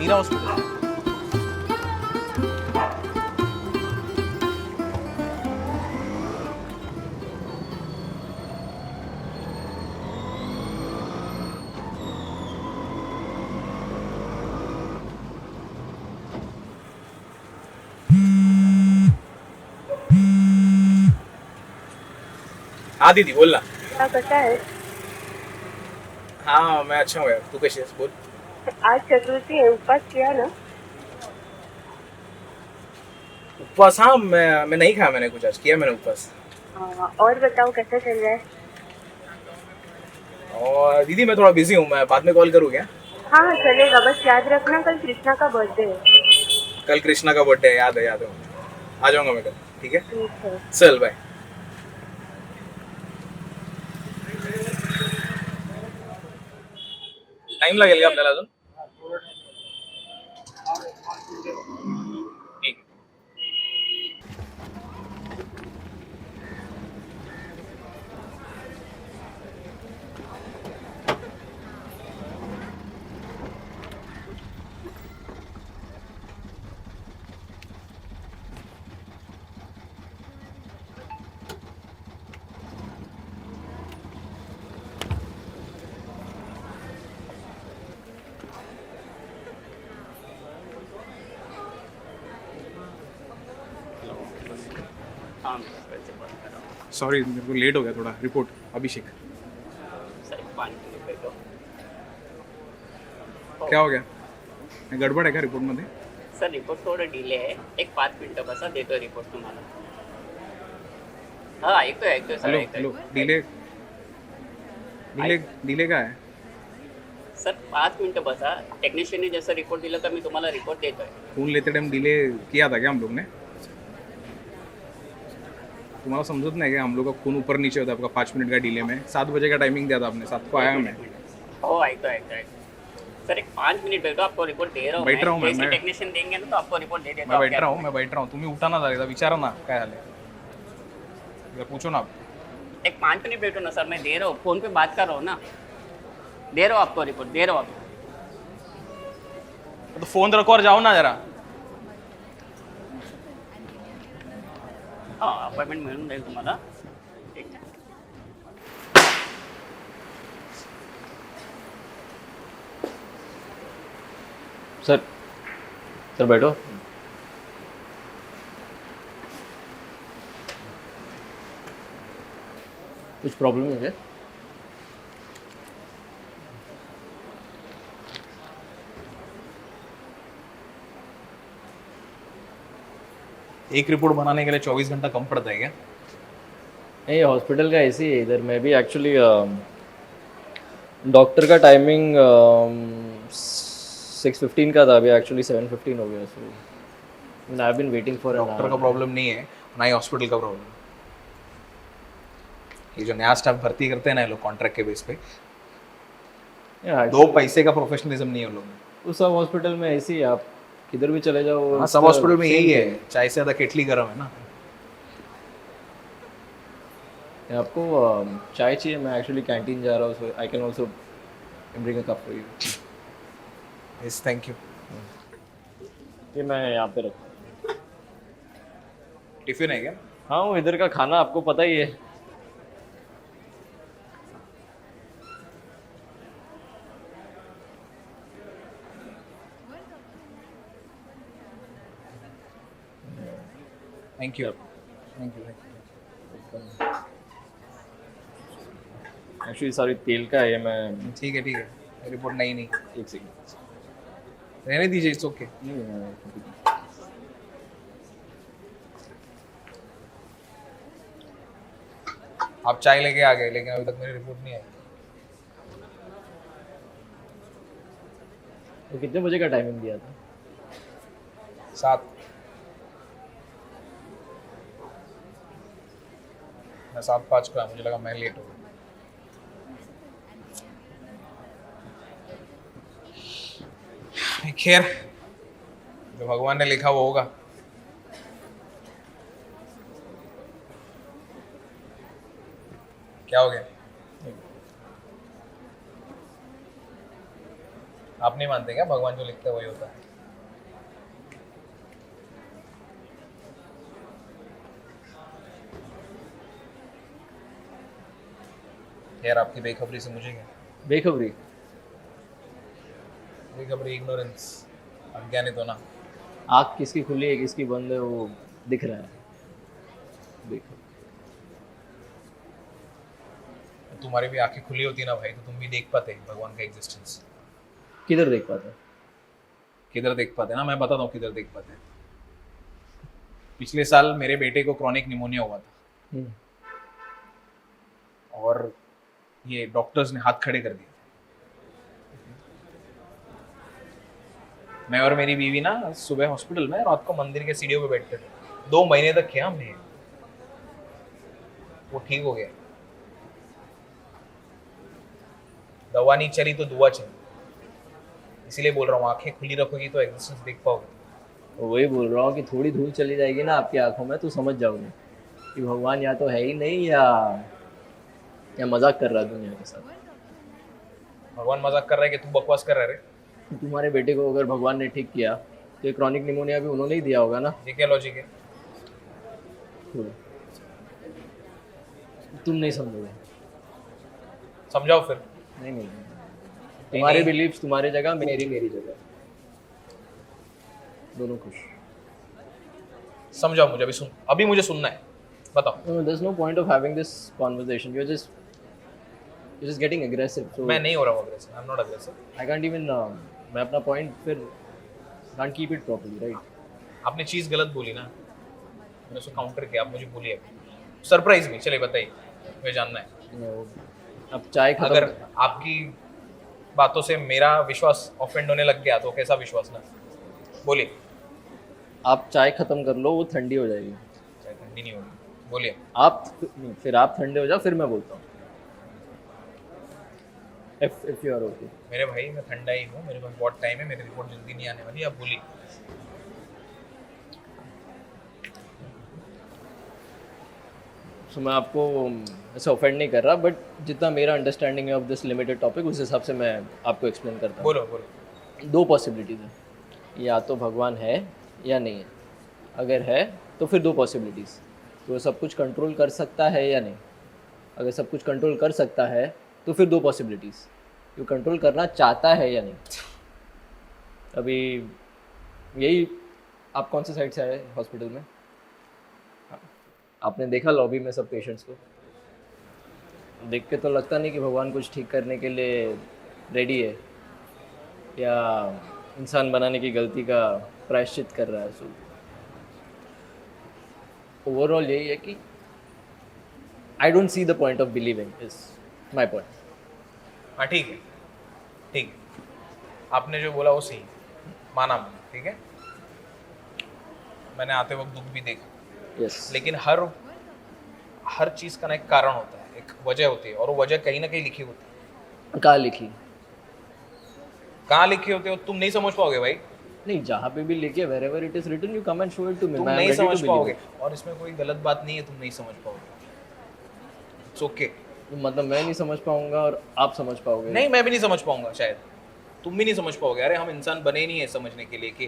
Meera hospital. हाँ दीदी बोल ना। क्या कसा है? हाँ मैं अच्छा हूँ यार, तू कैसी है बोल। आज चतुर्थी है, उपवास किया ना? उपवास, हाँ मैं नहीं खाया, मैंने कुछ आज किया मैंने उपवास। और बताओ कैसा चल रहा है? और दीदी मैं थोड़ा बिजी हूँ, मैं बाद में कॉल करूँ क्या? हाँ हाँ चलेगा, बस याद रखना कल कृष्णा का बर्थडे है। कल कृष्णा का बर्थडे है, याद है याद है, आ जाऊँगा मैं कल, ठीक है। ठीक है। चल बाय। टाइम लागेल का आपल्याला अजून? ठीक आहे. हाँ मैं वैसे बात कर रहा हूँ। सॉरी मेरे को लेट हो गया थोड़ा, रिपोर्ट अभिषेक। सर 5 मिनट भेटो. हो क्या हो गया? गडबड आहे का रिपोर्टमध्ये? सर रिपोर्ट थोडं डिले आहे, एक 5 मिनटं बसा, देतो रिपोर्ट तुम्हाला. हा ऐकतोय सर, हॅलो ऐकतोय. हॅलो, डिले डिले डिले काय आहे? सर 5 मिनटं बसा, टेक्निशियनने जसं रिपोर्ट दिलं तर मी तुम्हाला रिपोर्ट देतोय. फोन लेते टाइम डिले किया था क्या हम लोग ने? तुम्हाला समझत नहीं क्या, हम लोग का खून ऊपर नीचे होता है आपका 5 मिनट का डिले में। 7 बजे का टाइमिंग दिया था आपने, 7 को आया मैं। हो ऐकतोय. सर एक 5 मिनट बैठो, आपको रिपोर्ट दे रहा हूँ. बैठ रहा हूँ जैसे मैं टेक्निशियन देंगे ना तो आपको रिपोर्ट दे देता मैं हूँ. बैठ रहा हूँ तुम्ही उठा ना जरा, विचारा ना काय झालंय, जरा पूछो ना आप। एक 5 मिनट बैठो ना सर, मैं दे रहा हूँ, फोन पे बात कर रहा हूँ ना, दे रहा हूँ आपको रिपोर्ट, दे रहा हूँ आपको. तो फोन रखो और जाओ ना जरा। हाँ अपॉइंटमेंट मिळून जाईल तुम्हाला. ठीक आहे. सर सर बैठो. कुछ प्रॉब्लम है क्या? एक रिपोर्ट बनाने के लिए 24 घंटा कम पड़ता है क्या? नहीं हॉस्पिटल का ऐसी है इधर. मैं भी एक्चुअली डॉक्टर का टाइमिंग 6:15 का था, अभी एक्चुअली 7:15 हो गया. So I have been waiting for an doctor का प्रॉब्लम नहीं है, ना ही हॉस्पिटल का प्रॉब्लम। ये जो नया स्टाफ भर्ती करते हैं ना ये लोग कॉन्ट्रैक्ट के बेस पे, दो पैसे का प्रोफेशनलिज्म नहीं है उन लोगों में। उस सब हॉस्पिटल में ऐसी है, आप किधर भी चले जाओ. हाँ, सब हॉस्पिटल में यही है, चाय से ज़्यादा केटली गर्म है ना। आपको चाय चाहिए? मैं एक्चुअली कैंटीन जा रहा हूँ, so I can also bring a cup for you. Yes thank you. ये मैं यहाँ पे रखता टिफिन है क्या? हूँ. हाँ वो इधर का खाना आपको पता ही है. Thank you thank you. Actually sorry तेल का है. मैं ठीक है, रिपोर्ट नहीं नहीं, एक सेकंड. रहने दीजिए, इट्स ओके। आप चाय लेके आ गए लेकिन अभी तक मेरी रिपोर्ट नहीं आई। तो कितने बजे का टाइमिंग दिया था? 7। मैं 7:05 का, मुझे लगा मैं लेट हो गया। खैर, जो भगवान ने लिखा वो होगा। क्या हो गया? आप नहीं मानते क्या भगवान जो लिखता है वही होता है? यार आपकी बेखबरी से मुझे क्या? बेखबरी? बेखबरी, इग्नोरेंस, अज्ञानित होना। आँख किसकी खुली है किसकी बंद है वो दिख रहा है। बेखबरी। तुम्हारी भी आंखें खुली होती ना भाई तो तुम भी देख पाते भगवान का एग्जिस्टेंस। किधर देख पाते हैं? किधर देख पाते ना, मैं बताता हूँ किधर देख पाते। पिछले साल मेरे बेटे को क्रॉनिक निमोनिया हुआ था हम्म, और ये डॉक्टर्स ने हाथ खड़े कर दिए। मैं और मेरी बीवी ना सुबह हॉस्पिटल में, रात को मंदिर के सीढ़ियों पे बैठते थे। 2 महीने तक किया हमने, वो ठीक हो गया। दवा नहीं चली तो दुआ चली, इसीलिए बोल रहा हूँ आंखें खुली रखोगी तो एग्जिस्टेंस देख पाओगे। वही बोल रहा हूँ कि थोड़ी धूल चली जाएगी ना आपकी आंखों में तो समझ जाओगे कि भगवान या तो है ही नहीं या मजाक कर रहा है दुनिया के साथ। भगवान मजाक कर रहा है कि तू बकवास कर रहा है रे? तुम्हारे बेटे को अगर भगवान ने ठीक किया तो ये क्रॉनिक निमोनिया भी उन्होंने ही दिया होगा ना। ये क्या लॉजिक है? तो तुम नहीं समझोगे। समझाओ फिर। नहीं, तुम्हारे नहीं। बिलीव्स तुम्हारी जगह, मेरी जगह, दोनों खुश। समझाओ मुझे, अभी मुझे सुनना है, बताओ। No, there's no point of having this conversation. You're just getting aggressive. So मैं नहीं हो रहा हूँ aggressive, I am not aggressive. I can't even मैं अपना point फिर can't keep it properly, right? आपने चीज गलत बोली ना, मैंने उसको काउंटर किया, आप मुझे बोलिए। सरप्राइज भी, चलिए बताइए, मुझे जानना है। You know, अब चाय खत्म। अगर आपकी बातों से मेरा विश्वास ऑफेंड होने लग गया तो कैसा विश्वास ना? बोलिए। आप चाय खत्म कर लो, वो ठंडी हो जाएगी। चाहे ठंडी नहीं होगी, बोलिए। फिर आप ठंडे हो जाओ, फिर मैं बोलता हूँ। If you are okay. मेरे भाई मैं ठंडा ही हूँ, मेरे पास बहुत टाइम है, मेरी रिपोर्ट जल्दी नहीं आने वाली, आप बोलिए। So मैं आपको ऐसे ऑफेंड नहीं कर रहा, बट जितना मेरा अंडरस्टैंडिंग है ऑफ दिस लिमिटेड टॉपिक उस हिसाब से मैं आपको एक्सप्लेन करता हूँ। बोलो बोलो। 2 पॉसिबिलिटीज़ हैं, या तो भगवान है या नहीं है। अगर है तो फिर 2 पॉसिबिलिटीज़, तो वो सब कुछ कंट्रोल कर सकता है या नहीं। अगर सब कुछ कंट्रोल कर सकता है तो फिर 2 पॉसिबिलिटीज़, वो कंट्रोल करना चाहता है या नहीं। अभी यही, आप कौन से साइड से आए हॉस्पिटल में? आपने देखा लॉबी में सब पेशेंट्स को, देख के तो लगता नहीं कि भगवान कुछ ठीक करने के लिए रेडी है या इंसान बनाने की गलती का प्रायश्चित कर रहा है। सो ओवरऑल यही है कि I don't see the point of believing, is my point. हाँ ठीक है, ठीक है, आपने जो बोला वो सही है, माना मैंने, ठीक है। मैंने आते वक्त दुख भी देखा, यस, लेकिन हर चीज़ का ना एक कारण होता है, एक वजह होती है, और वो वजह कहीं ना कहीं लिखी होती है। कहाँ लिखी? कहाँ लिखी होती है वो तुम नहीं समझ पाओगे भाई, नहीं, जहाँ पे भी लिखे, wherever it is written, you come and show it to me. तुम मैं नहीं ready to समझ believe पाओगे, it. और इसमें कोई गलत बात नहीं है, तुम नहीं समझ पाओगे, इट्स ओके। तो मतलब मैं नहीं समझ पाऊंगा और आप समझ पाओगे? नहीं, मैं भी नहीं समझ पाऊंगा, शायद तुम भी नहीं समझ पाओगे। अरे हम इंसान बने ही नहीं है समझने के लिए कि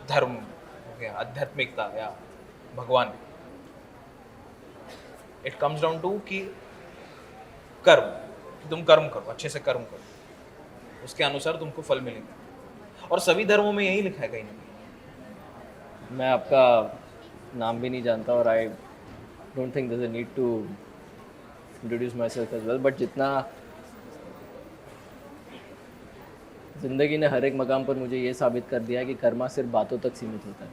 धर्म हो गया, आध्यात्मिकता या भगवान। इट कम्स डाउन टू कि कर्म, कि तुम कर्म करो, अच्छे से कर्म करो, उसके अनुसार तुमको फल मिलेगा, और सभी धर्मों में यही लिखा है कहीं ना कहीं। मैं आपका नाम भी नहीं जानता और I don't think there is a need to introduce myself as well, but जितना ज़िंदगी ने हर एक मकाम पर मुझे ये साबित कर दिया है कि कर्मा सिर्फ बातों तक सीमित होता है।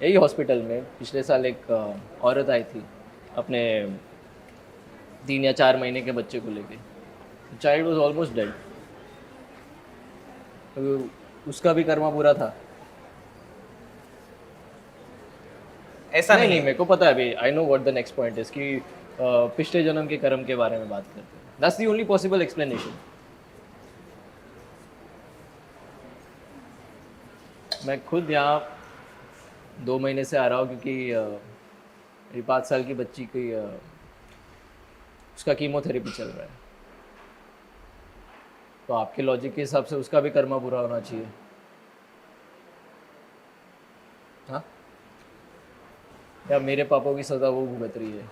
यही हॉस्पिटल में पिछले साल एक औरत आई थी अपने 3 या 4 महीने के बच्चे को लेके। Child was almost dead. उसका भी कर्मा पूरा था। ऐसा नहीं, मेरे को पता है अभी, I know what the next point is कि पिछले जन्म के कर्म के बारे में बात करते हैं। That's the only possible explanation. मैं खुद यहाँ 2 महीने से आ रहा हूँ क्योंकि मेरी 5 साल की बच्ची की उसका कीमोथेरेपी चल रहा है। तो आपके लॉजिक के हिसाब से उसका भी कर्मा बुरा होना चाहिए। हाँ, या मेरे पापों की सज़ा वो भुगत रही है?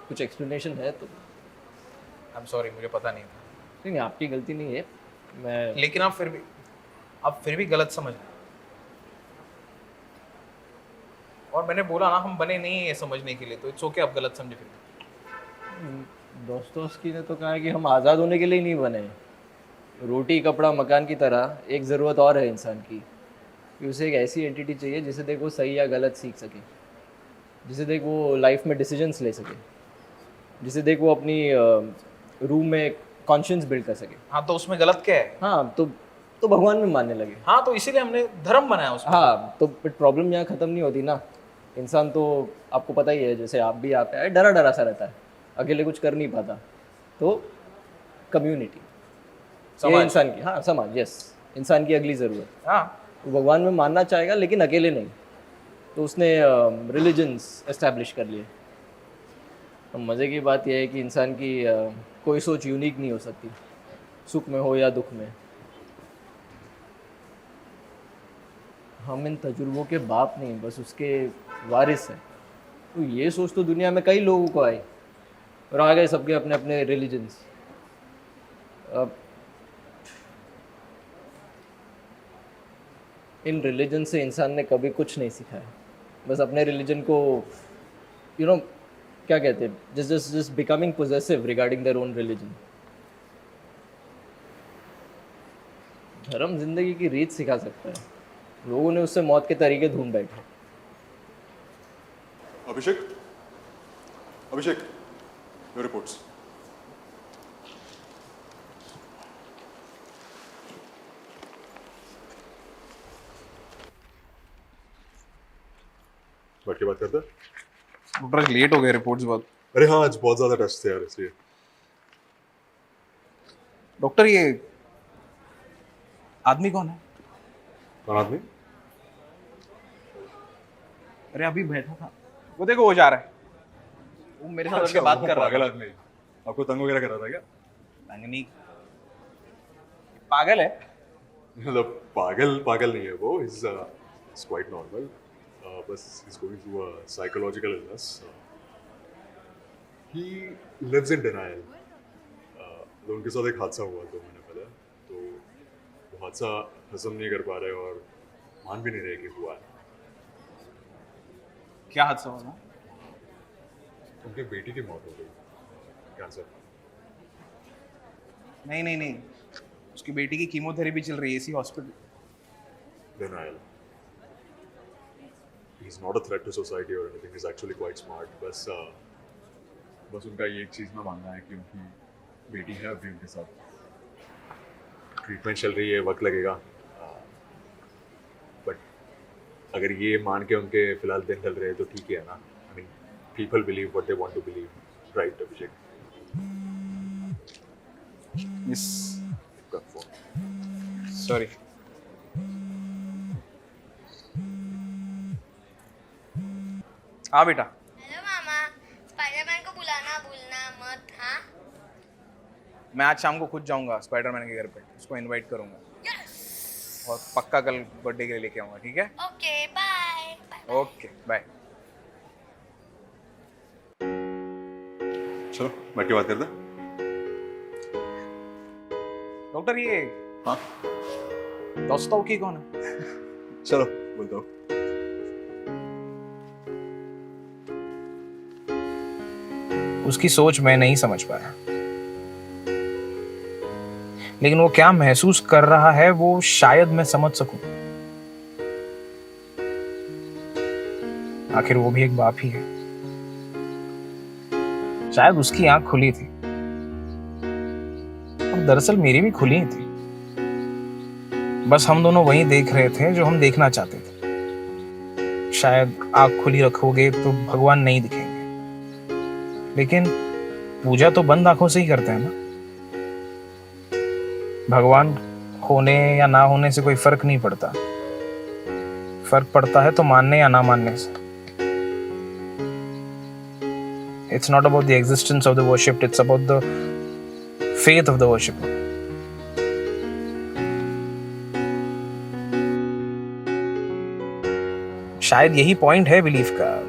कुछ एक्सप्लेनेशन है तो? आई एम सॉरी, मुझे पता नहीं था। नहीं, आपकी गलती नहीं है। मैं लेकिन आप फिर भी गलत समझ रहे हैं। और मैंने बोला ना, हम बने नहीं है समझने के लिए, तो इट्स ओके आप गलत समझे फिर भी। दोस्तों ने तो कहा है कि हम आज़ाद होने के लिए नहीं बने हैं। रोटी कपड़ा मकान की तरह एक ज़रूरत और है इंसान की, कि उसे एक ऐसी एंटिटी चाहिए जिसे देख वो सही या गलत सीख सके, जिसे देख वो लाइफ में डिसीजंस ले सके, जिसे देख वो अपनी रूम में कॉन्शियंस बिल्ड कर सके। हाँ, तो उसमें गलत क्या है? हाँ, तो भगवान में मानने लगे। हाँ, तो इसीलिए हमने धर्म बनाया उसमें। हाँ, तो प्रॉब्लम यहाँ ख़त्म नहीं होती ना। इंसान तो आपको पता ही है, जैसे आप भी आप है, डरा डरा सा रहता है, अकेले कुछ कर नहीं पाता। तो कम्युनिटी, ये समाज। इंसान की, हाँ समाज, यस, इंसान की अगली ज़रूरत। हाँ, वो भगवान में मानना चाहेगा लेकिन अकेले नहीं, तो उसने रिलीजन्स एस्टैब्लिश कर लिए। अब मज़े की बात यह है कि इंसान की कोई सोच यूनिक नहीं हो सकती, सुख में हो या दुख में। हम इन तजुर्बों के बाप नहीं, बस उसके वारिस हैं। तो ये सोच तो दुनिया में कई लोगों को आई, और आ गए सबके अपने अपने रिलीजन्स। अब इन रिलीजन से इंसान ने कभी कुछ नहीं सीखा है, बस अपने रिलीजन को क्या कहते हैं, just becoming possessive regarding their own religion. धर्म जिंदगी की रीत सिखा सकता है, लोगों ने उससे मौत के तरीके ढूंढ बैठे। अभिषेक, योर रिपोर्ट्स। बैठ के बात करते हैं। डॉक्टर लेट हो गए, रिपोर्ट्स बहुत। अरे हाँ, आज बहुत ज्यादा टेस्ट थे यार, इसलिए। डॉक्टर, ये आदमी कौन है? कौन आदमी? अरे अभी बैठा था, वो देखो वो जा रहा है, वो मेरे साथ अच्छा, बात वो कर रहा पागल था। आदमी आपको तंग वगैरह कर रहा था क्या? मंगनी पागल है? मतलब पागल नहीं है वो, इज क्वाइट नॉर्मल। बस is going through a psychological illness. He lives in denial. तो उनके साथ एक हादसा हुआ 2 महीने पहले, तो वो हादसा हजम नहीं कर पा रहे और मान भी नहीं रहे कि हुआ है। क्या हादसा हुआ? उनकी बेटी की मौत हो गई, कैंसर। नहीं, उसकी बेटी की कीमोथेरेपी चल रही है इसी hospital. Denial. He's not a threat to society or anything. He's actually quite smart. बस उनका ये एक चीज़ में मानना है कि उनकी बेटी है अभी उनके साथ। ट्रीटमेंट चल रही है, वक्त लगेगा। बट अगर ये मान के उनके फिलहाल दिन ढल रहे हैं तो ठीक है ना। I mean, people believe what they want to believe, right, Abhishek? Yes, Confirm. Sorry. हाँ बेटा, हेलो मामा, स्पाइडरमैन को बुलाना भूलना मत। हाँ, मैं आज शाम को खुद जाऊंगा स्पाइडरमैन के घर पे, उसको इनवाइट करूंगा और पक्का कल बर्थडे के लिए लेके आऊंगा, ठीक है? Okay, bye. Okay, bye. चलो बैठ के बात करते हैं। डॉक्टर, ये हाँ, दोस्तोवस्की कौन है? चलो बोलता हूँ। उसकी सोच मैं नहीं समझ पाया, लेकिन वो क्या महसूस कर रहा है वो शायद मैं समझ सकूं। आखिर वो भी एक बाप ही है। शायद उसकी आंख खुली थी और दरअसल मेरी भी खुली ही थी। बस हम दोनों वही देख रहे थे जो हम देखना चाहते थे। शायद आंख खुली रखोगे तो भगवान नहीं दिखेंगे, लेकिन पूजा तो बंद आंखों से ही करते हैं ना। भगवान होने या ना होने से कोई फर्क नहीं पड़ता। फर्क पड़ता है तो मानने या ना मानने से। It's not about the existence of the worshipped, it's about the faith of the worshipper. शायद यही पॉइंट है बिलीफ का,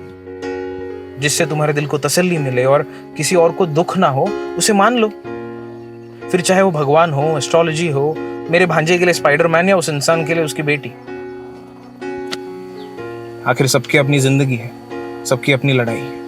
जिससे तुम्हारे दिल को तसल्ली मिले और किसी और को दुख ना हो, उसे मान लो। फिर चाहे वो भगवान हो, एस्ट्रोलॉजी हो, मेरे भांजे के लिए स्पाइडरमैन या उस इंसान के लिए उसकी बेटी। आखिर सबकी अपनी जिंदगी है, सबकी अपनी लड़ाई है।